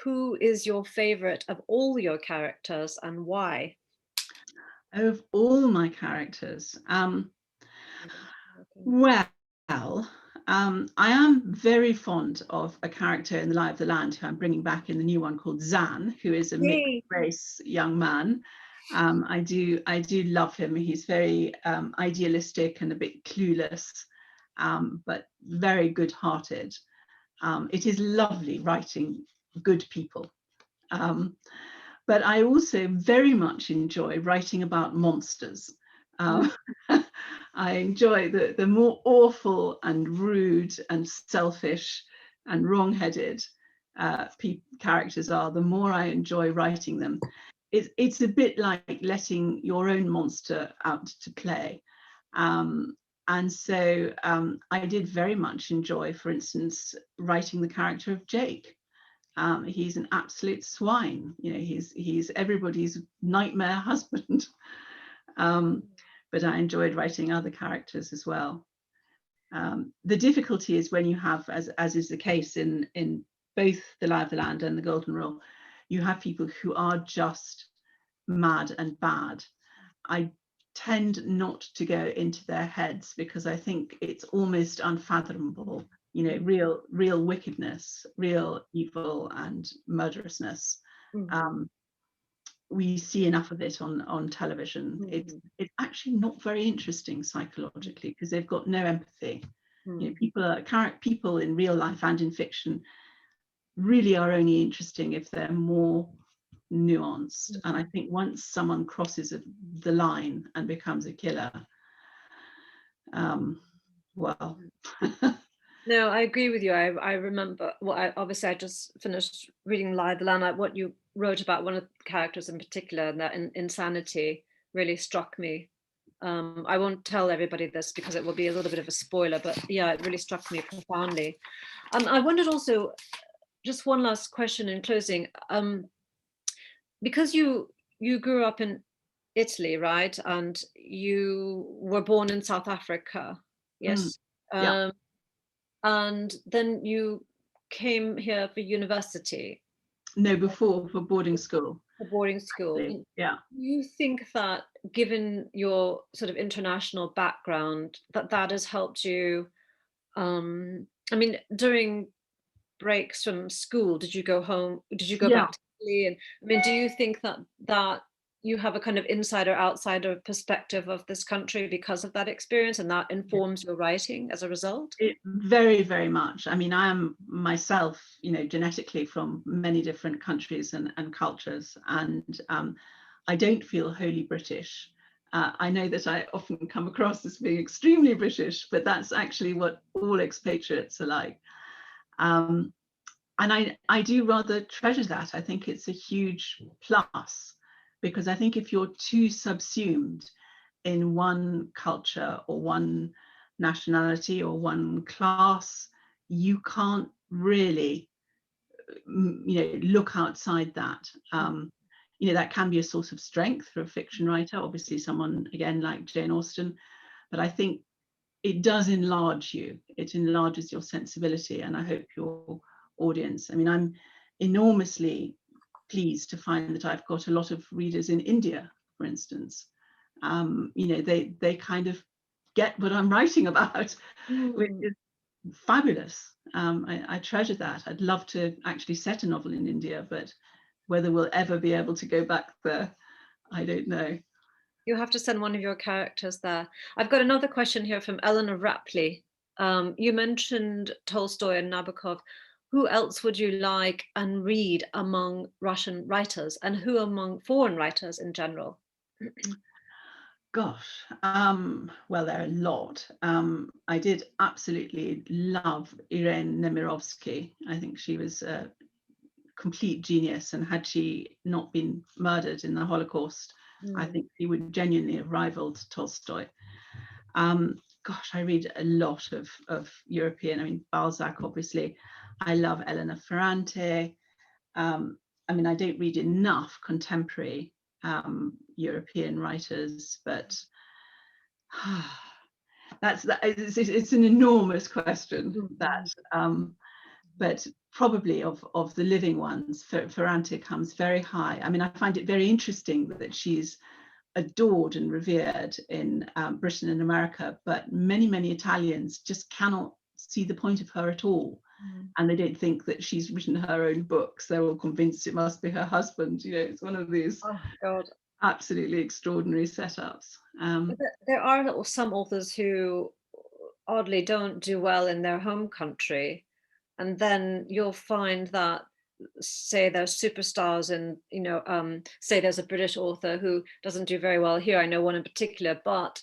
who is your favorite of all your characters and why? Of all my characters, well, I am very fond of a character in The Lie of the Land who I'm bringing back in the new one called Zan, who is a mixed race young man. I do love him. He's very idealistic and a bit clueless, but very good-hearted. It is lovely writing good people. But I also very much enjoy writing about monsters. I enjoy the more awful and rude and selfish and wrong-headed characters are, the more I enjoy writing them. It's a bit like letting your own monster out to play. And so I did very much enjoy, for instance, writing the character of Jake. He's an absolute swine. He's everybody's nightmare husband. But I enjoyed writing other characters as well. The difficulty is when you have, as is the case in both The Lie of the Land and The Golden Rule, you have people who are just mad and bad. I tend not to go into their heads because I think it's almost unfathomable, real wickedness, real evil and murderousness. We see enough of it on television. It's actually not very interesting psychologically because they've got no empathy. People in real life and in fiction really are only interesting if they're more nuanced. And I think once someone crosses the line and becomes a killer, well. No, I agree with you. I remember, obviously I just finished reading Lie of the Land. What you wrote about one of the characters in particular, and that insanity really struck me. I won't tell everybody this because it will be a little bit of a spoiler, but yeah, it really struck me profoundly. I wondered also, just one last question in closing, because you grew up in Italy, right? And you were born in South Africa, Mm, yes? yeah. Um, and then you came here for university, No, before, for boarding school. for boarding school. Actually. Yeah. Do you think that, given your sort of international background, that that has helped you? I mean, during breaks from school, did you go home? Did you go Yeah. back to Italy? And I mean, do you think that you have a kind of insider outsider perspective of this country because of that experience, and that informs your writing as a result? Very, very much. I mean, I am myself, genetically from many different countries and cultures, and I don't feel wholly British. I know that I often come across as being extremely British, but that's actually what all expatriates are like. Um, and I do rather treasure that. I think it's a huge plus, because I think if you're too subsumed in one culture or one nationality or one class, you can't really, look outside that. That can be a source of strength for a fiction writer, obviously someone, again, like Jane Austen, but I think it does enlarge you. It enlarges your sensibility, and I hope your audience. I mean, I'm enormously pleased to find that I've got a lot of readers in India, for instance. They kind of get what I'm writing about, which Mm. is fabulous. I treasure that. I'd love to actually set a novel in India, but whether we'll ever be able to go back there, I don't know. You have to send one of your characters there. I've got another question here from Eleanor Rapley. You mentioned Tolstoy and Nabokov. Who else would you like and read among Russian writers, and who among foreign writers in general? Gosh, well, there are a lot. I did absolutely love Irene Nemirovsky. I think she was a complete genius, and had she not been murdered in the Holocaust, I Mm. think she would genuinely have rivaled Tolstoy. Gosh, I read a lot of European. I mean, Balzac, obviously. I love Elena Ferrante. I mean, I don't read enough contemporary European writers, but it's an enormous question, that. But probably of the living ones, Ferrante comes very high. I mean, I find it very interesting that she's adored and revered in Britain and America, but many Italians just cannot see the point of her at all. And they don't think that she's written her own books. They're all convinced it must be her husband. It's one of these Oh God. absolutely extraordinary setups. There are some authors who oddly don't do well in their home country, and then you'll find that, say there's superstars, and say there's a British author who doesn't do very well here. I know one in particular, but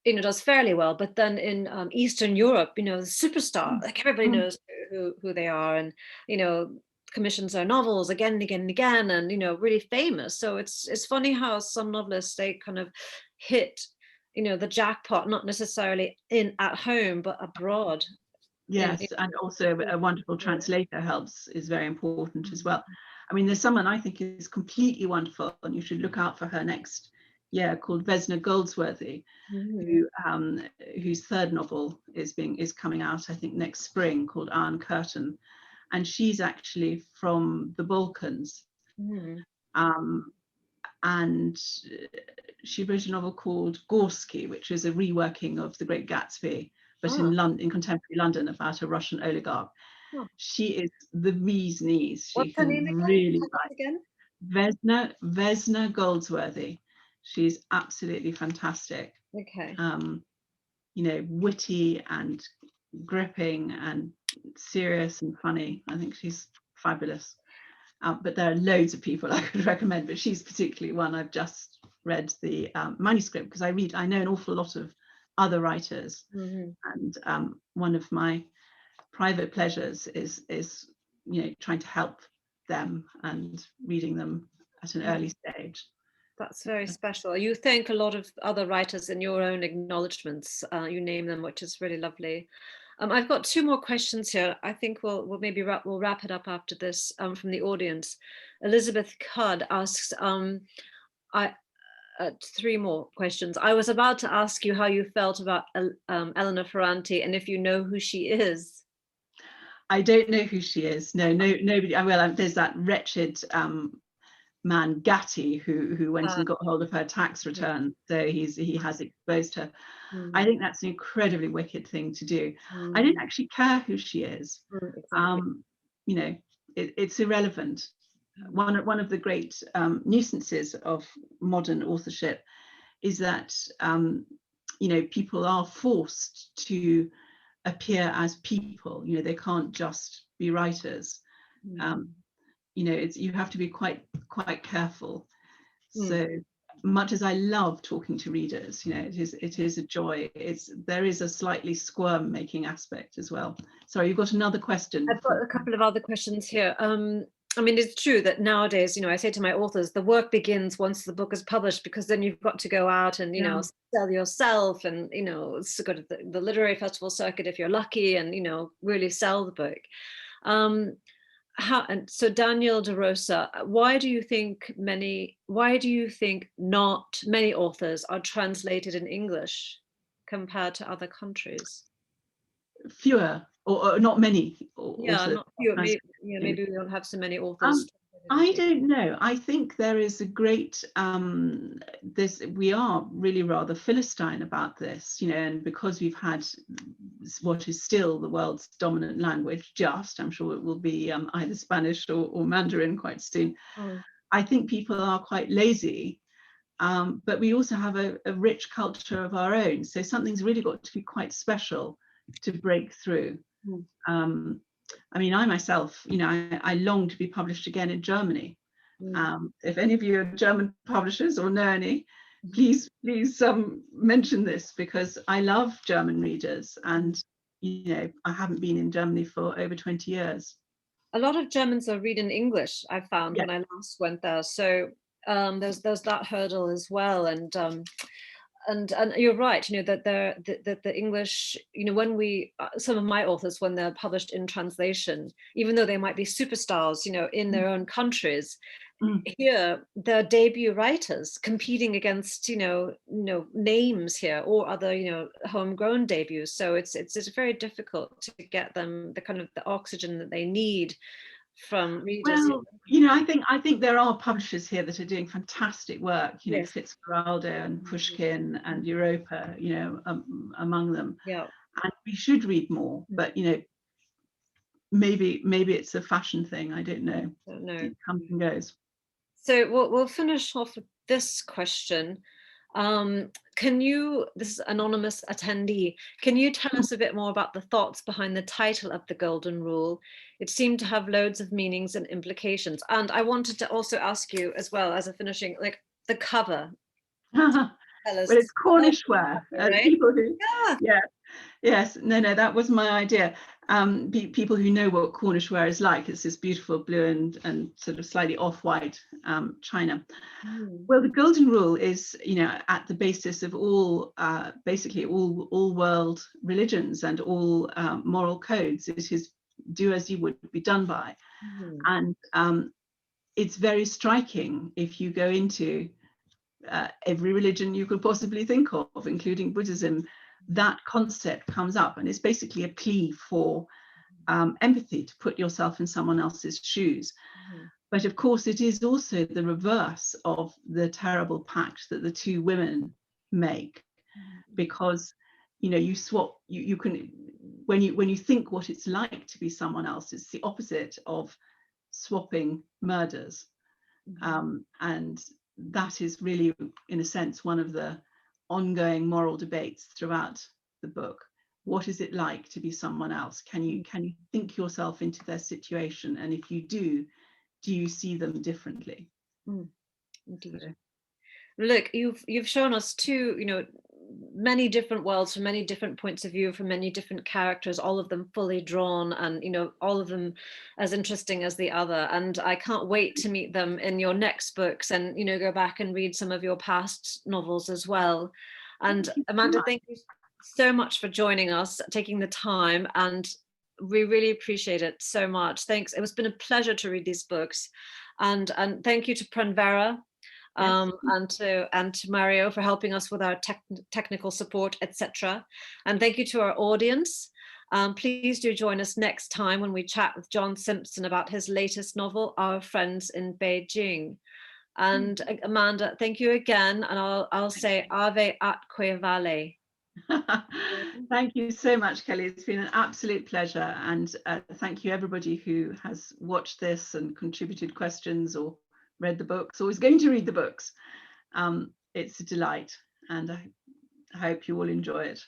does fairly well. But then in Eastern Europe, the superstar, like everybody Mm. knows who they are, and you know commissions their novels again and again and again, and really famous. So it's funny how some novelists, they kind of hit the jackpot, not necessarily in at home but abroad. In Yes, and also a wonderful translator is very important as well. I mean, there's someone I think is completely wonderful, and you should look out for her next year, called Vesna Goldsworthy, Mhm. whose third novel is coming out, I think, next spring, called Iron Curtain, and she's actually from the Balkans, Mhm. um, and she wrote a novel called Gorsky, which is a reworking of The Great Gatsby, but Ah, in London, in contemporary London, about a Russian oligarch. oh. She is the bee's knees. She What's her can name again? really Tell us write. again. Vesna Goldsworthy. She's absolutely fantastic. Okay. Witty and gripping and serious and funny. I think she's fabulous. But there are loads of people I could recommend, but she's particularly one. I've just read the manuscript, because I know an awful lot of other writers, Mhm. and one of my private pleasures is trying to help them and reading them at an early stage. That's very special. You thank a lot of other writers in your own acknowledgements. You name them, which is really lovely. I've got two more questions here. I think we'll maybe we'll wrap it up after this from the audience. Elizabeth Cudd asks, I three more questions. I was about to ask you how you felt about Eleanor Ferranti and if you know who she is. I don't know who she is. No, nobody. Well, there's that wretched man Gatti who went and got hold of her tax return. So he has exposed her. I think that's an incredibly wicked thing to do. I don't actually care who she is. Exactly. You know, it's irrelevant. One of the great nuisances of modern authorship is that you know, people are forced to appear as people. You know, they can't just be writers. You know, you have to be quite careful. So much as I love talking to readers, you know, it is a joy. There is a slightly squirm making aspect as well. Sorry, you've got another question. I've got a couple of other questions here. I mean, it's true that nowadays, you know, I say to my authors, the work begins once the book is published, because then you've got to go out and, you know, sell yourself and, you know, go to the literary festival circuit if you're lucky and, you know, really sell the book. And so Daniel DeRosa, why do you think not many authors are translated in English compared to other countries? Fewer or not many. Not fewer. Maybe we don't have so many authors. I don't know. I think there is a great we are really rather Philistine about this, you know, and because we've had what is still the world's dominant language, I'm sure it will be either Spanish or Mandarin quite soon. I think people are quite lazy, but we also have a rich culture of our own. So something's really got to be quite special to break through. I mean, I myself, you know, I long to be published again in Germany. If any of you are German publishers or know any, please mention this, because I love German readers, and you know, I haven't been in Germany for over 20 years. A lot of Germans are reading English, I found, when I last went there. So there's that hurdle as well. And you're right, you know, that the English, you know, when some of my authors, when they're published in translation, even though they might be superstars, you know, in their own countries, here they're debut writers competing against, you know, names here or other, you know, homegrown debuts. So it's very difficult to get them the kind of the oxygen that they need from readers. Well, you know, I think there are publishers here that are doing fantastic work, you know, Fitzcarraldo and Pushkin and Europa, you know, among them. And we should read more, but you know, maybe it's a fashion thing. I don't know. It comes and goes. So we'll finish off with this question. This is anonymous attendee, can you tell us a bit more about the thoughts behind the title of The Golden Rule? It seemed to have loads of meanings and implications. And I wanted to also ask you as well, as a finishing, like the cover. Well, it's Cornish wear. Right? People who, yes, no, that was my idea. People who know what Cornish wear is like, it's this beautiful blue and sort of slightly off-white china. Well, the Golden Rule is, you know, at the basis of all, basically all world religions and all moral codes. It is do as you would be done by. And it's very striking if you go into every religion you could possibly think of, including Buddhism. That concept comes up, and it's basically a plea for empathy, to put yourself in someone else's shoes. But of course, it is also the reverse of the terrible pact that the two women make, because you know, you swap. You can, when you think what it's like to be someone else, it's the opposite of swapping murders, and that is really, in a sense, one of the ongoing moral debates throughout the book. What is it like to be someone else? Can you think yourself into their situation? And if you do you see them differently? Indeed. Look, you've shown us two, you know, many different worlds from many different points of view, from many different characters, all of them fully drawn, and all of them as interesting as the other. And I can't wait to meet them in your next books, and go back and read some of your past novels as well. And Amanda, thank you so much for joining us, taking the time, and we really appreciate it so much. Thanks. It's been a pleasure to read these books, and thank you to Prenvera. Yes. And to Mario for helping us with our technical support, etc. And thank you to our audience. Please do join us next time when we chat with John Simpson about his latest novel, Our Friends in Beijing. And Amanda, thank you again, and I'll say Ave atque vale. Thank you so much, Kelly. It's been an absolute pleasure, and thank you everybody who has watched this and contributed questions or read the books or is going to read the books. It's a delight, and I hope you all enjoy it.